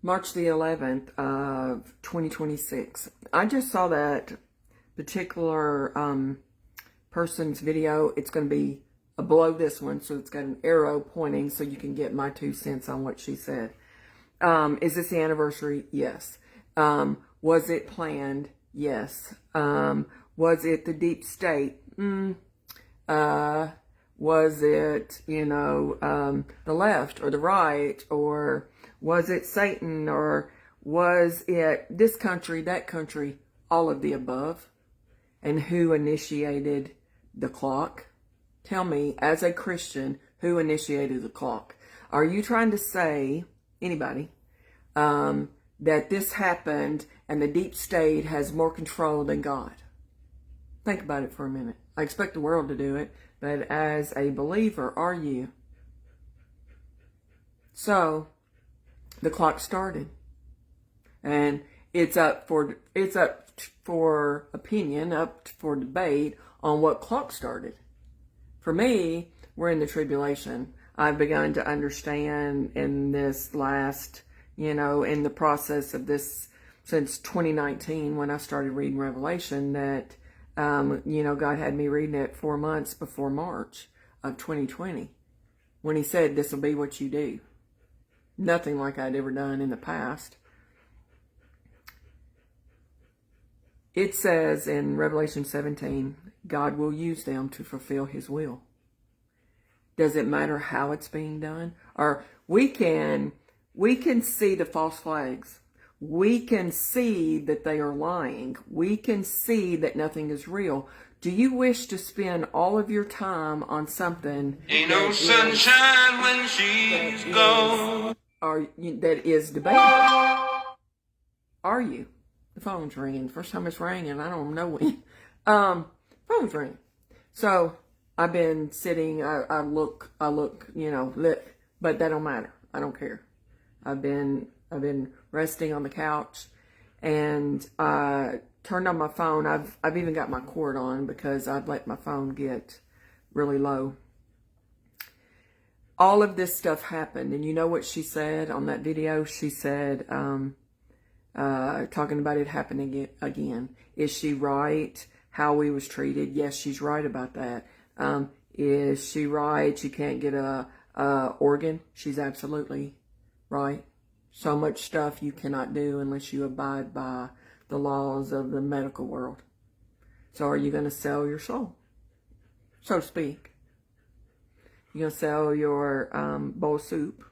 March the 11th of 2026. I just saw that particular person's video. It's going to be below this one, so it's got an arrow pointing so you can get my 2 cents on what she said. Is this the anniversary? Yes. Was it planned? Yes. Was it the deep state? Was it, the left or the right? Or was it Satan? Or was it this country, that country, all of the above? And who initiated the clock? Tell me, as a Christian, who initiated the clock? Are you trying to say, anybody, that this happened and the deep state has more control than God? Think about it for a minute. I expect the world to do it, but as a believer, are you? So, the clock started, and it's up for opinion, up for debate on what clock started. For me, we're in the tribulation. I've begun to understand in this last, in the process of this since 2019 when I started reading Revelation that, God had me reading it 4 months before March of 2020 when he said, this will be what you do. Nothing like I'd ever done in the past. It says in Revelation 17, God will use them to fulfill his will. Does it matter how it's being done? Or we can see the false flags. We can see that they are lying. We can see that nothing is real. Do you wish to spend all of your time on something ain't no sunshine when she's gone, or that is debatable? Are you? The phone's ringing. First time it's ringing. I don't know when. Phone's ringing. So I've been sitting. I look. But that don't matter. I don't care. I've been resting on the couch and turned on my phone. I've even got my cord on because I'd let my phone get really low. All of this stuff happened, and you know what she said on that video? She said, talking about it happening again. Is she right? How we was treated? Yes, she's right about that. Is she right? She can't get a organ? She's absolutely right. So much stuff you cannot do unless you abide by the laws of the medical world. So are you going to sell your soul, so to speak? You're going to sell your bowl of soup?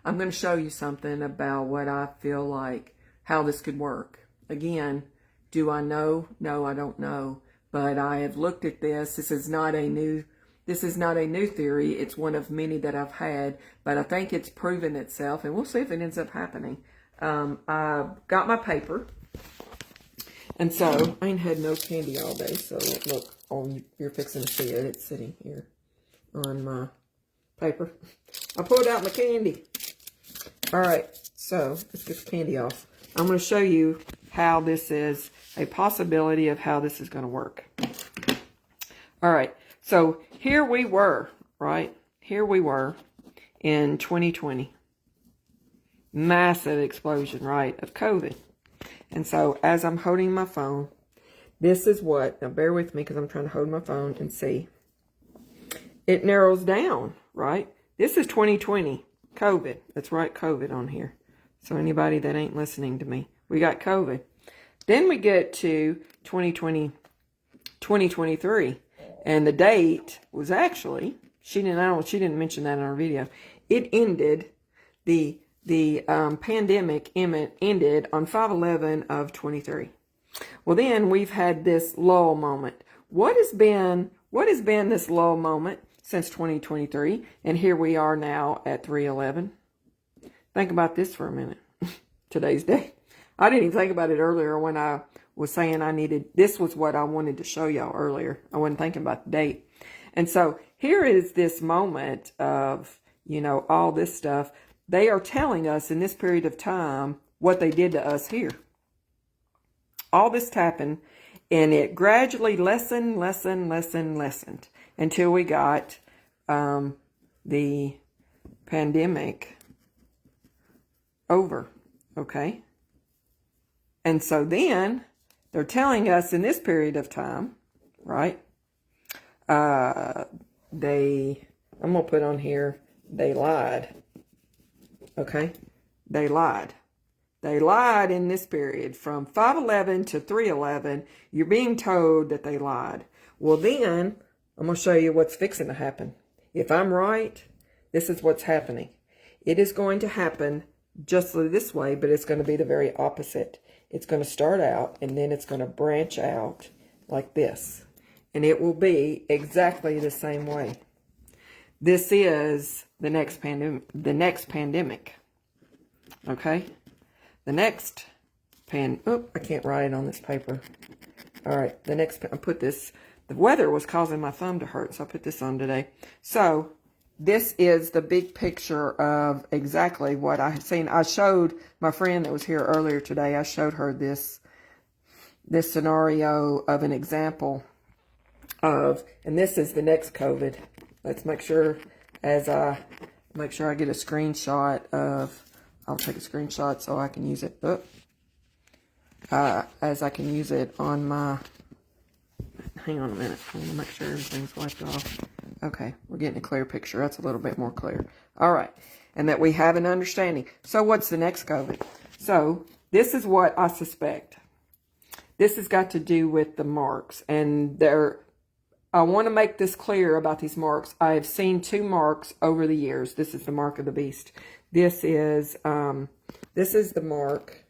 I'm going to show you something about what I feel like, how this could work. Again, do I know? No, I don't know. But I have looked at this. This is not a new theory. It's one of many that I've had, but I think it's proven itself, and we'll see if it ends up happening. I've got my paper, and so I ain't had no candy all day, so look, you're fixing to see it. It's sitting here on my paper. I pulled out my candy. All right, so let's get the candy off. I'm going to show you how this is a possibility of how this is going to work. All right. So here we were, right? Here we were in 2020. Massive explosion, right, of COVID. And so as I'm holding my phone, this is what, now bear with me because I'm trying to hold my phone and see. It narrows down, right? This is 2020, COVID. That's right, COVID on here. So anybody that ain't listening to me, we got COVID. Then we get to 2023. And the date was actually, she didn't mention that in our video. It ended, the pandemic ended on 5/11 of 23. Well, then we've had this lull moment. What has been this lull moment since 2023? And here we are now at 3/11. Think about this for a minute. Today's day. I didn't even think about it earlier when I was saying this was what I wanted to show y'all earlier. I wasn't thinking about the date. And so here is this moment of, all this stuff. They are telling us in this period of time what they did to us here. All this happened, and it gradually lessened until we got the pandemic over. Okay. And so then they're telling us in this period of time, right? I'm going to put on here, they lied. Okay. They lied. They lied in this period from 5/11 to 3/11. You're being told that they lied. Well, then I'm going to show you what's fixing to happen. If I'm right, this is what's happening. It is going to happen just this way, but it's going to be the very opposite. It's going to start out and then it's going to branch out like this. And it will be exactly the same way. This is the next pandemic. Okay? The next I can't write it on this paper. All right, I put this, the weather was causing my thumb to hurt, so I put this on today. So, this is the big picture of exactly what I had seen. I showed my friend that was here earlier today, I showed her this scenario of an example of, and this is the next COVID. Let's make sure I get a screenshot of, I'll take a screenshot so I can use it. As I can use it on my, hang on a minute. I want to make sure everything's wiped off. Okay, we're getting a clear picture. That's a little bit more clear. All right, and that we have an understanding. So what's the next COVID? So this is what I suspect. This has got to do with the marks. And I want to make this clear about these marks. I have seen 2 marks over the years. This is the mark of the beast. This is the mark.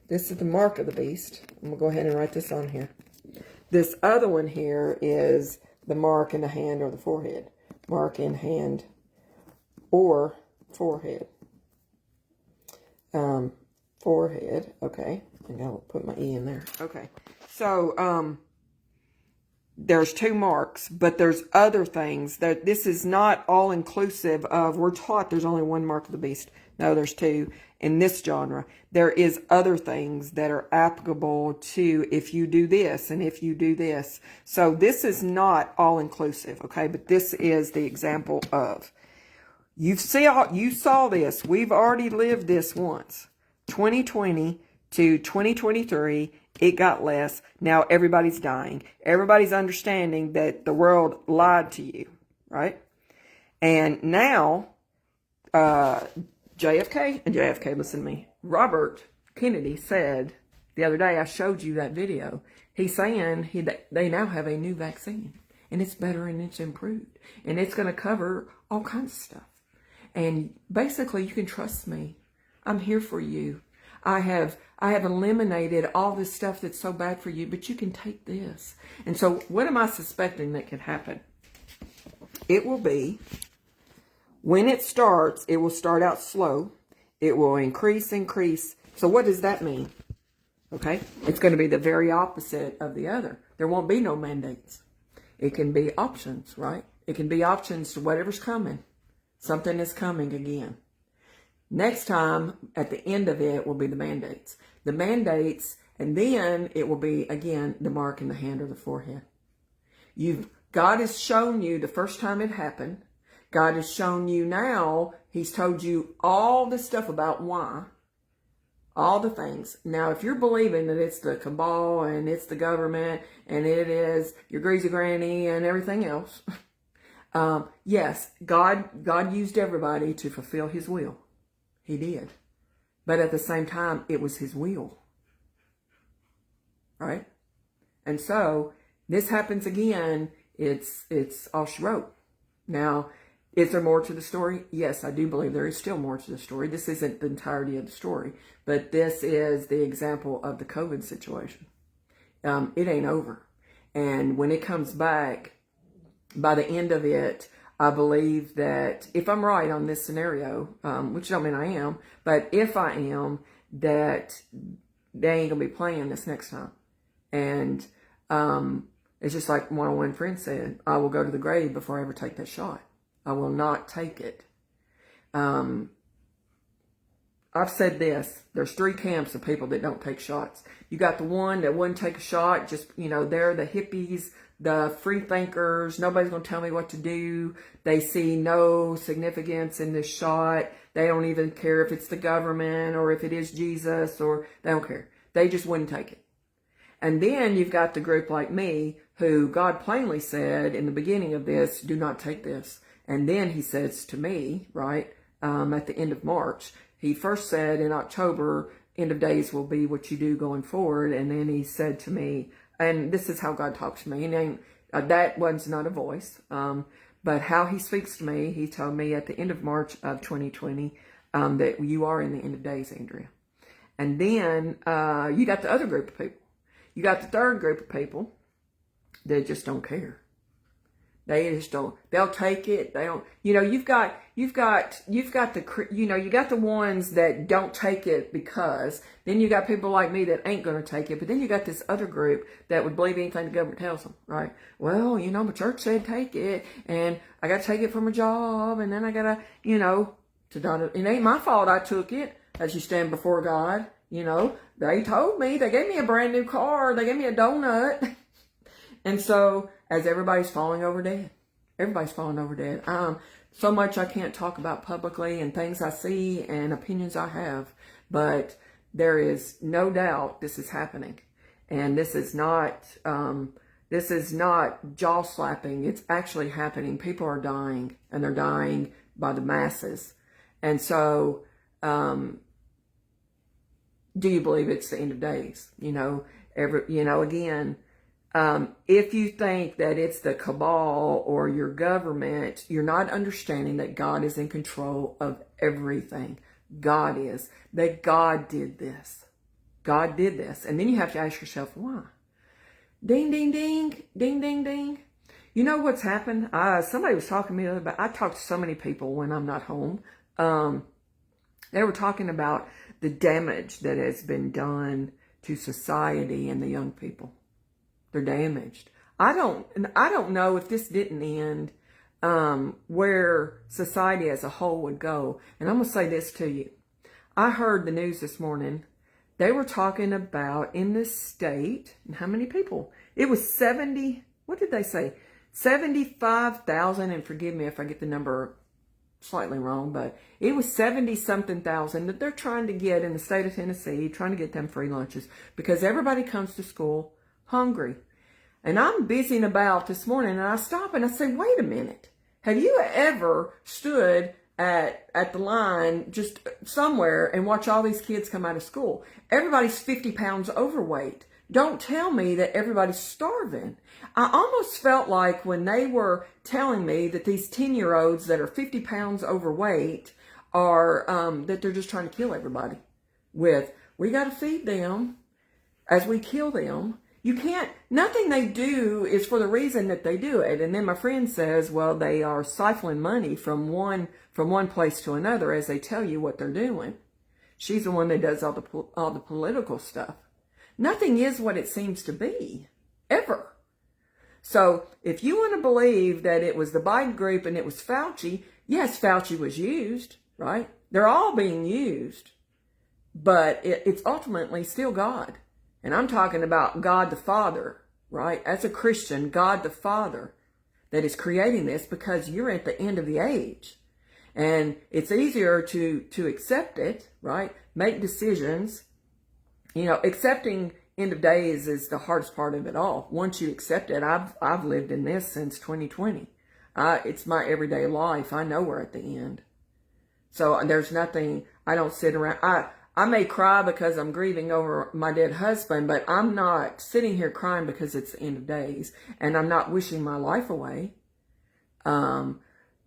This is the mark of the beast. I'm going to go ahead and write this on here. This other one here is the mark in the hand or the forehead. Mark in hand or forehead. Forehead. Okay. I gotta put my E in there. Okay. So, there's 2 marks, but there's other things. This is not all inclusive of, we're taught there's only 1 mark of the beast. No, there's 2 in this genre. There is other things that are applicable to if you do this and if you do this. So this is not all inclusive, okay? But this is the example of. You saw this. We've already lived this once. 2020 to 2023. It got less. Now everybody's dying. Everybody's understanding that the world lied to you, right? And now, JFK, listen to me. Robert Kennedy said the other day, I showed you that video. He's saying they now have a new vaccine. And it's better and it's improved. And it's going to cover all kinds of stuff. And basically, you can trust me. I'm here for you. I have eliminated all this stuff that's so bad for you, but you can take this. And so what am I suspecting that could happen? It will be, when it starts, it will start out slow. It will increase. So what does that mean? Okay? It's going to be the very opposite of the other. There won't be no mandates. It can be options, right? It can be options to whatever's coming. Something is coming again. Next time, at the end of it, will be the mandates. The mandates, and then it will be, again, the mark in the hand or the forehead. God has shown you the first time it happened. God has shown you now. He's told you all the stuff about why. All the things. Now, if you're believing that it's the cabal and it's the government and it is your greasy granny and everything else, yes, God used everybody to fulfill His will. He did. But at the same time, it was His will. Right? And so, this happens again. It's all she wrote. Now, is there more to the story? Yes, I do believe there is still more to the story. This isn't the entirety of the story. But this is the example of the COVID situation. It ain't over. And when it comes back, by the end of it, I believe that if I'm right on this scenario, which I don't mean I am, but if I am, that they ain't going to be playing this next time. And it's just like one friend said, I will go to the grave before I ever take that shot. I will not take it. I've said this. There's 3 camps of people that don't take shots. You got the one that wouldn't take a shot. Just, they're the hippies, the free thinkers. Nobody's going to tell me what to do. They see no significance in this shot. They don't even care if it's the government or if it is Jesus, or they don't care. They just wouldn't take it. And then you've got the group like me, who God plainly said in the beginning of this, do not take this. And then he says to me, right, at the end of March, he first said in October, end of days will be what you do going forward. And then he said to me, and this is how God talks to me, and that was not a voice, but how he speaks to me, he told me at the end of March of 2020, that you are in the end of days, Andrea. And then you got the other group of people. You got the third group of people that just don't care. They just don't. They'll take it. They don't. You've got the. You got the ones that don't take it because. Then you got people like me that ain't going to take it. But then you got this other group that would believe anything the government tells them. Right? Well, my church said take it, and I got to take it from a job, and then I got to, it ain't my fault I took it. As you stand before God, they told me. They gave me a brand new car. They gave me a donut. And so, as everybody's falling over dead. Everybody's falling over dead. So much I can't talk about publicly, and things I see and opinions I have. But there is no doubt this is happening. And this is not jaw slapping. It's actually happening. People are dying, and they're dying by the masses. And so, do you believe it's the end of days? Again, if you think that it's the cabal or your government, you're not understanding that God is in control of everything. God is. That God did this. God did this. And then you have to ask yourself, why? Ding, ding, ding. Ding, ding, ding. You know what's happened? Somebody was talking to me about, I talk to so many people when I'm not home. They were talking about the damage that has been done to society and the young people. They're damaged. I don't know if this didn't end where society as a whole would go. And I'm going to say this to you. I heard the news this morning. They were talking about in this state, and how many people? It was 70, what did they say? 75,000, and forgive me if I get the number slightly wrong, but it was 70-something thousand that they're trying to get in the state of Tennessee, trying to get them free lunches because everybody comes to school hungry. And I'm busying about this morning, and I stop and I say, wait a minute. Have you ever stood at the line just somewhere and watch all these kids come out of school? Everybody's 50 pounds overweight. Don't tell me that everybody's starving. I almost felt like when they were telling me that these 10-year-olds that are 50 pounds overweight are, that they're just trying to kill everybody with, we got to feed them as we kill them. You can't, nothing they do is for the reason that they do it. And then my friend says, well, they are siphoning money from one place to another as they tell you what they're doing. She's the one that does all the political stuff. Nothing is what it seems to be, ever. So if you want to believe that it was the Biden group and it was Fauci, yes, Fauci was used, right? They're all being used, but it's ultimately still God. And I'm talking about God the Father, right? As a Christian, God the Father that is creating this because you're at the end of the age. And it's easier to accept it, right? Make decisions. Accepting end of days is the hardest part of it all. Once you accept it, I've lived in this since 2020. It's my everyday life. I know we're at the end. So there's nothing, I don't sit around. I may cry because I'm grieving over my dead husband, but I'm not sitting here crying because it's the end of days. And I'm not wishing my life away.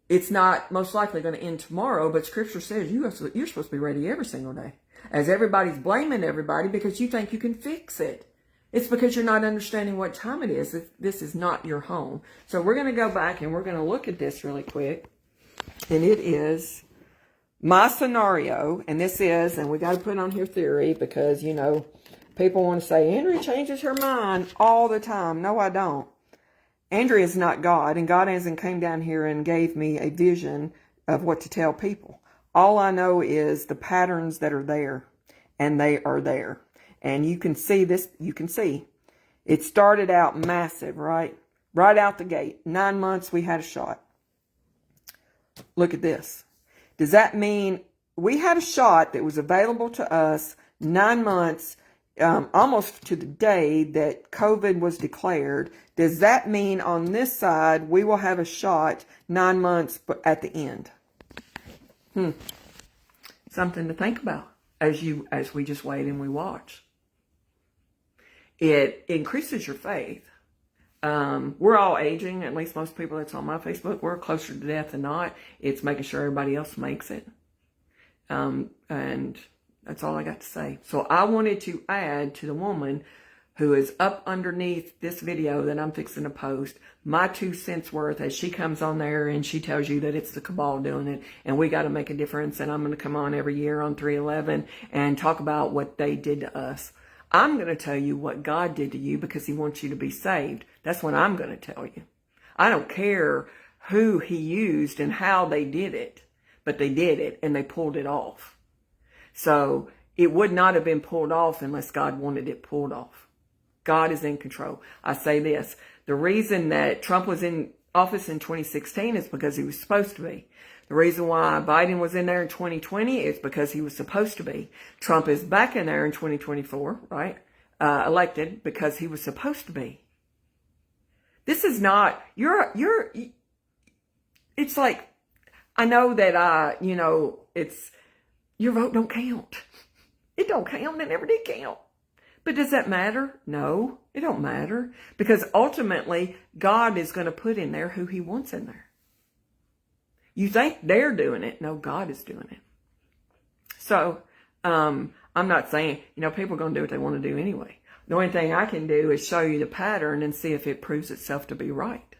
It's not most likely going to end tomorrow, but Scripture says you're supposed to be ready every single day. As everybody's blaming everybody because you think you can fix it. It's because you're not understanding what time it is. This is not your home. So we're going to go back and we're going to look at this really quick. And it is my scenario. And this is, and we got to put on here theory because, people want to say, Andrea changes her mind all the time. No, I don't. Andrea is not God. And God hasn't came down here and gave me a vision of what to tell people. All I know is the patterns that are there, and they are there. And you can see this, It started out massive, right? Right out the gate. 9 months we had a shot. Look at this. Does that mean we had a shot that was available to us 9 months, almost to the day that COVID was declared. Does that mean on this side we will have a shot 9 months at the end? Something to think about as we just wait and we watch. It increases your faith. We're all aging, at least most people that's on my Facebook. We're closer to death than not. It's making sure everybody else makes it. And that's all I got to say. So I wanted to add to the woman who is up underneath this video that I'm fixing to post, my 2 cents worth as she comes on there and she tells you that it's the cabal doing it and we got to make a difference, and I'm going to come on every year on 3/11 and talk about what they did to us. I'm going to tell you what God did to you because he wants you to be saved. That's what I'm going to tell you. I don't care who he used and how they did it, but they did it and they pulled it off. So it would not have been pulled off unless God wanted it pulled off. God is in control. I say this, the reason that Trump was in office in 2016 is because he was supposed to be. The reason why Biden was in there in 2020 is because he was supposed to be. Trump is back in there in 2024, right? Elected because he was supposed to be. This is not, it's like, I know that it's, your vote don't count. It don't count. It never did count. But does that matter? No, it don't matter. Because ultimately, God is going to put in there who he wants in there. You think they're doing it. No, God is doing it. So, I'm not saying, people are going to do what they want to do anyway. The only thing I can do is show you the pattern and see if it proves itself to be right.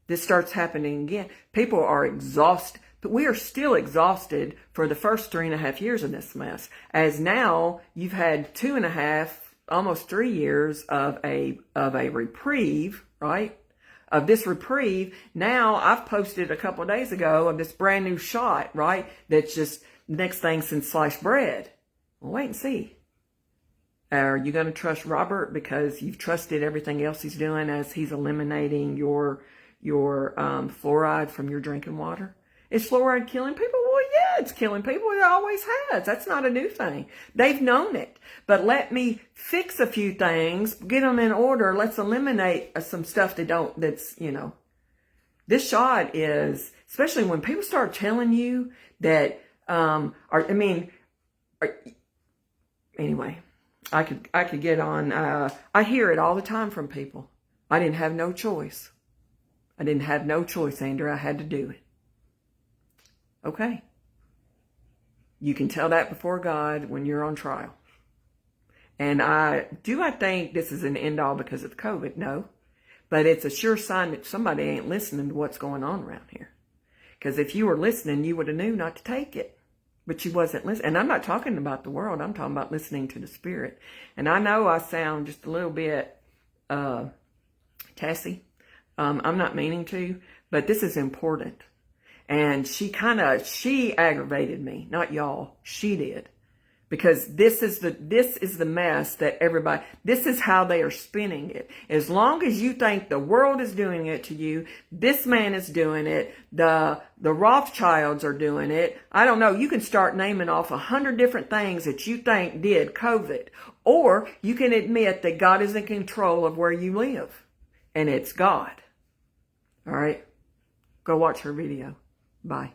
This starts happening again. People are exhausted. But we are still exhausted for the first 3.5 years of this mess. As now you've had 2.5, almost 3 years of a reprieve, right? Of this reprieve. Now I've posted a couple of days ago of this brand new shot, right? That's just next thing since sliced bread. Well, wait and see. Are you going to trust Robert because you've trusted everything else he's doing as he's eliminating your fluoride from your drinking water? Is fluoride killing people? Well, yeah, it's killing people. It always has. That's not a new thing. They've known it. But let me fix a few things, get them in order. Let's eliminate some stuff that's. This shot is, especially when people start telling you that, anyway, I could get on. I hear it all the time from people. I didn't have no choice. I didn't have no choice, Andrew. I had to do it. Okay. You can tell that before God when you're on trial. And I think this is an end all because of COVID? No. But it's a sure sign that somebody ain't listening to what's going on around here. Because if you were listening, you would have knew not to take it. But you wasn't listening. And I'm not talking about the world. I'm talking about listening to the Spirit. And I know I sound just a little bit Tessie. I'm not meaning to. But this is important. And she aggravated me, not y'all. She did. Because this is the mess that everybody, this is how they are spinning it. As long as you think the world is doing it to you, this man is doing it, the Rothschilds are doing it. I don't know. You can start naming off 100 different things that you think did COVID. Or you can admit that God is in control of where you live. And it's God. All right? Go watch her video. Bye.